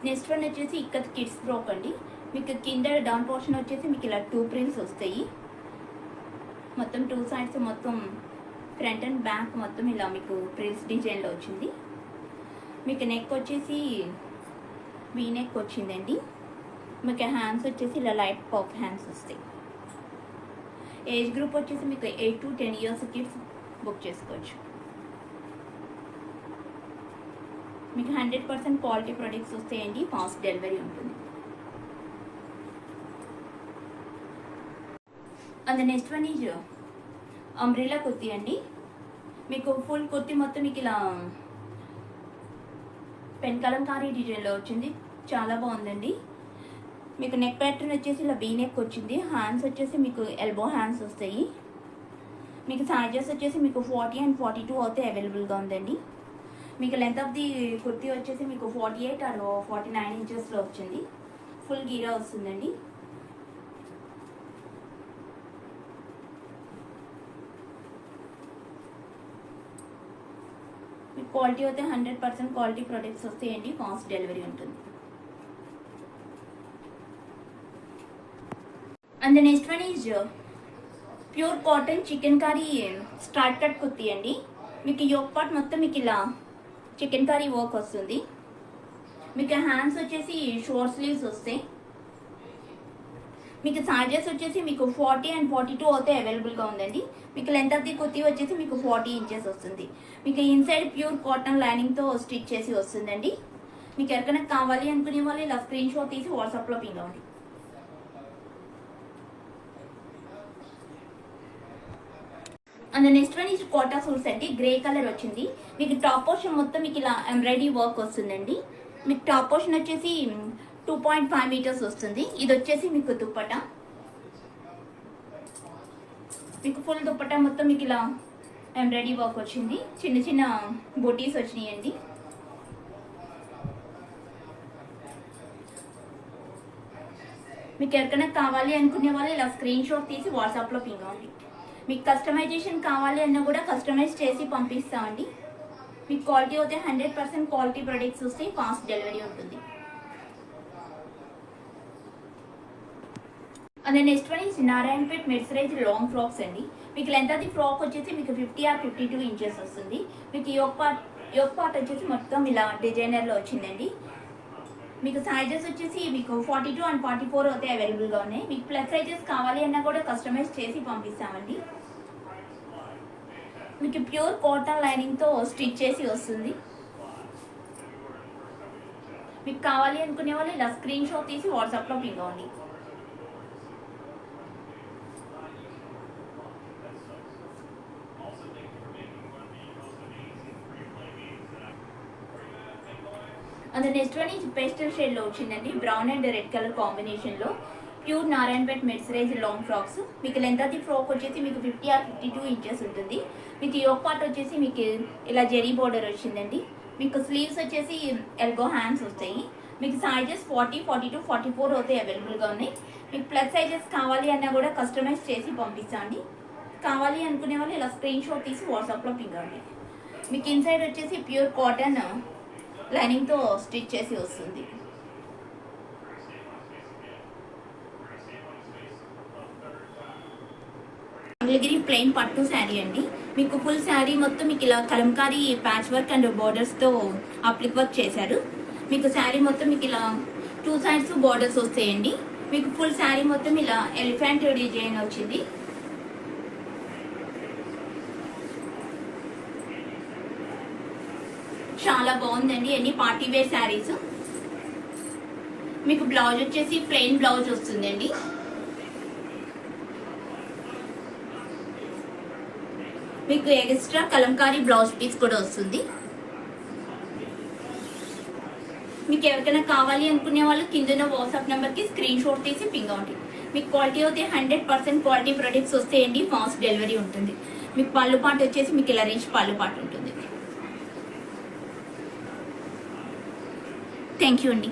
Next one వచ్చేసి ikat kids frock అండి. మీకు కింద డౌన్ పోర్షన్ వచ్చేసి మీకు ఇలా 2 ప్రింట్స్ వస్తాయి. మొత్తం 2 సైడ్స్ మొత్తం ఫ్రంట్ అండ్ బ్యాక్ మొత్తం ఇలా మీకు ప్రింట్స్ డిజైన్లో వచ్చింది. మీకు నెక్ వచ్చేసి వీ నెక్ వచ్చిందండి. మీకు హ్యాండ్స్ వచ్చేసి ఇలా లైట్ పఫ్ హ్యాండ్స్ వస్తాయి. ఏజ్ గ్రూప్ వచ్చేసి మీకు 8 to 10 ఇయర్స్ కిడ్స్ బుక్ చేసుకోవచ్చు. మీకు 100% క్వాలిటీ ప్రొడక్ట్స్ వస్తాయండి. ఫాస్ట్ డెలివరీ ఉంటుంది. And next one is umbrella kurti అండి. మీకు ఫుల్ కుర్తీ మొత్తం మీకు ఇలా పెన్ కలంకారీ డిజైన్లో వచ్చింది. చాలా బాగుందండి. మీకు నెక్ ప్యాటర్న్ వచ్చేసి ఇలా వీ నెక్ వచ్చింది. హ్యాండ్స్ వచ్చేసి మీకు ఎల్బో హ్యాండ్స్ వస్తాయి. మీకు సైజెస్ వచ్చేసి మీకు 40 and 42 అయితే అవైలబుల్గా ఉందండి. మీకు లెంత్ ఆఫ్ ది కుర్తీ వచ్చేసి మీకు 48 or 49 ఇంచెస్లో వచ్చింది. ఫుల్ గీరా వస్తుందండి. మీకు క్వాలిటీ అయితే 100% క్వాలిటీ ప్రొడక్ట్స్ వస్తాయండి. ఫాస్ట్ డెలివరీ ఉంటుంది. And next one is pure cotton chicken curry start cut kurti అండి. మీకు యోక్ పార్ట్ మొత్తం మీకు ఇలా చికెన్ కర్రీ వర్క్ వస్తుంది. మీకు హ్యాండ్స్ వచ్చేసి షోర్ట్ స్లీవ్స్ వస్తాయి. మీకు సైజెస్ వచ్చేసి మీకు 40 and 42 అయితే అవైలబుల్గా ఉందండి. మీకు లెంత్ ఆఫ్ ది కుర్తీ వచ్చేసి మీకు 40 ఇంచెస్ వస్తుంది. మీకు ఇన్సైడ్ ప్యూర్ కాటన్ లైనింగ్తో స్టిచ్ చేసి వస్తుందండి. మీకు ఎవరికైనా కావాలి అనుకునే వాళ్ళు ఇలా స్క్రీన్ షాట్ తీసి వాట్సాప్లో పింగ్ అవ్వండి. And next one is Kota suits అండి. గ్రే కలర్ వచ్చింది. మీకు టాప్ పోర్షన్ మొత్తం మీకు ఇలా ఎంబ్రాయిడరీ వర్క్ వస్తుందండి. మీకు టాప్ పోర్షన్ వచ్చేసి 2.5 మీటర్స్ వస్తుంది. ఇది వచ్చేసి మీకు దుప్పటా. మీకు ఫుల్ దుప్పటా మొత్తం మీకు ఇలా ఎంబ్రాయిడరీ వర్క్ వచ్చింది. చిన్న చిన్న బొటీస్ వచ్చినాయండి. మీకు ఎవరికైనా కావాలి అనుకునే వాళ్ళు ఇలా స్క్రీన్ షాట్ తీసి వాట్సాప్లో పింగ్ అవ్వండి. మీకు కస్టమైజేషన్ కావాలి అన్నా కూడా కస్టమైజ్ చేసి పంపిస్తామండి. మీకు క్వాలిటీ అయితే 100% క్వాలిటీ ప్రొడక్ట్స్ వస్తాయి. ఫాస్ట్ డెలివరీ ఉంటుంది. అదే next one is Narayanpet mercerise long frocks అండి. మీకు లెంత్ ఆఫ్ ది ఫ్రాక్ వచ్చేసి మీకు 50 or 52 ఇంచెస్ వస్తుంది. మీకు యోక్ పార్ట్ వచ్చేసి మొత్తం ఇలా డిజైనర్లో వచ్చిందండి. మీకు సైజెస్ వచ్చేసి మీకు 42 and 44 అయితే అవైలబుల్గా ఉన్నాయి. మీకు ప్లస్ సైజెస్ కావాలి అన్నా కూడా కస్టమైజ్ చేసి పంపిస్తామండి. మీకు ప్యూర్ కాటన్ లైనింగ్తో స్టిచ్ చేసి వస్తుంది. మీకు కావాలి అనుకునే వాళ్ళు ఇలా స్క్రీన్ షాట్ తీసి వాట్సాప్లో పింగ్ అవ్వండి. And next one is pastel షేడ్లో వచ్చిందండి. బ్రౌన్ అండ్ రెడ్ కలర్ కాంబినేషన్లో pure Narayanpet mercerise long frocks. మీకు లెంత్ ఆఫ్ ది ఫ్రాక్ వచ్చేసి మీకు 50 or 52 ఇంచెస్ ఉంటుంది. మీకు యోక్ పార్ట్ వచ్చేసి మీకు ఇలా జెరీ బోర్డర్ వచ్చిందండి. మీకు స్లీవ్స్ వచ్చేసి ఎల్బో హ్యాండ్స్ వస్తాయి. మీకు సైజెస్ 40, 42, 44 అయితే అవైలబుల్గా ఉన్నాయి. మీకు ప్లస్ సైజెస్ కావాలి అన్నా కూడా కస్టమైజ్ చేసి పంపిస్తాండి. కావాలి అనుకునే వాళ్ళు ఇలా స్క్రీన్ షాట్ తీసి వాట్సాప్లో పింగ్ అవ్వండి. మీకు ఇన్సైడ్ వచ్చేసి ప్యూర్ కాటన్ లైనింగ్తో స్టిచ్ చేసి వస్తుంది. మంగళగిరి ప్లెయిన్ పట్టు శారీ అండి. మీకు ఫుల్ శారీ మొత్తం మీకు ఇలా కలంకారీ ప్యాచ్ వర్క్ అండ్ బోర్డర్స్తో అప్లిక్ వర్క్ చేశారు. మీకు శారీ మొత్తం మీకు ఇలా 2 sides బోర్డర్స్ వస్తాయండి. మీకు ఫుల్ శారీ మొత్తం ఇలా ఎలిఫెంట్ డిజైన్ వచ్చింది. చాలా బాగుందండి. ఎన్ని పార్టీ వేర్ శారీస్. మీకు బ్లౌజ్ వచ్చేసి ప్లెయిన్ బ్లౌజ్ వస్తుందండి. మీకు ఎక్స్ట్రా కలంకారీ బ్లౌజ్ పీస్ కూడా వస్తుంది. మీకు ఎవరికైనా కావాలి అనుకునే వాళ్ళు కింద వాట్సాప్ నెంబర్కి స్క్రీన్ షాట్ తీసి పింగ్ అవ్వండి. మీకు క్వాలిటీ అయితే 100% క్వాలిటీ ప్రొడక్ట్స్ వస్తాయండి. ఫాస్ట్ డెలివరీ ఉంటుంది. మీకు పళ్ళు పాటు వచ్చేసి మీకు ఇలా రిచ్ పళ్ళు పాటు ఉంటుంది. థ్యాంక్ యూ అండి.